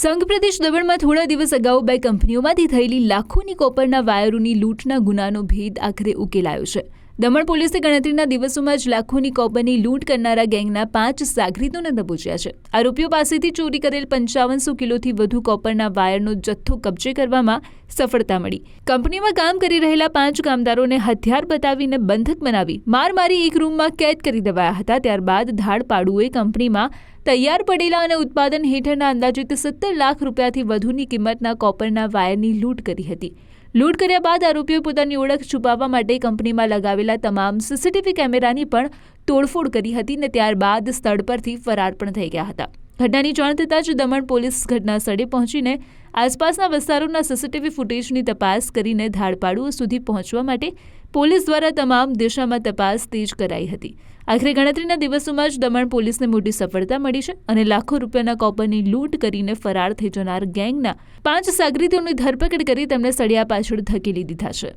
સંઘ પ્રદેશ દમણમાં થોડા દિવસ અગાઉ 2 કંપનીઓમાંથી થયેલી લાખોની કોપરના વાયરોની લૂંટના ગુનાનો ભેદ આખરે ઉકેલાયો છે. દમણ પોલીસે ગણતરીના દિવસોમાં જ લાખોની કોપરની લૂંટ કરનારા ગેંગના 5 સાગરીતોને દબોચ્યા છે. આરોપીઓ પાસેથી ચોરી કરેલ 5500 કિલોથી વધુ કોપરના વાયરનો જથ્થો કબજે કરવામાં સફળતા મળી. કંપનીમાં કામ કરી રહેલા 5 કામદારોને હથિયાર બતાવીને બંધક બનાવી માર મારી એક રૂમમાં કેદ કરી દેવાયા હતા. ત્યારબાદ ધાડપાડુએ કંપનીમાં તૈયાર પડેલા અને ઉત્પાદન હેઠળના અંદાજિત 17 લાખ રૂપિયાથી વધુની કિંમતના કોપરના વાયરની લૂંટ કરી હતી. લૂંટ કર્યા બાદ આરોપીઓએ પોતાની ઓળખ છુપાવવા માટે કંપનીમાં લગાવેલા તમામ સીસીટીવી કેમેરાની પણ તોડફોડ કરી હતી અને ત્યારબાદ સ્થળ પરથી ફરાર પણ થઈ ગયા હતા. ઘટનાની જાણ થતાં જ દમણ પોલીસ ઘટના સ્થળે પહોંચીને આસપાસના વિસ્તારોના સીસીટીવી ફૂટેજની તપાસ કરીને ધાડપાડુઓ સુધી પહોંચવા માટે પોલીસ દ્વારા તમામ દિશામાં તપાસ તેજ કરાઈ હતી. આખરે ગણતરીના દિવસોમાં જ દમણ પોલીસને મોટી સફળતા મળી છે અને લાખો રૂપિયાના કોપરની લૂંટ કરીને ફરાર થઈ જનાર ગેંગના 5 સાગરીતોની ધરપકડ કરી તેમને સળિયા પાછળ ધકેલી દીધા છે.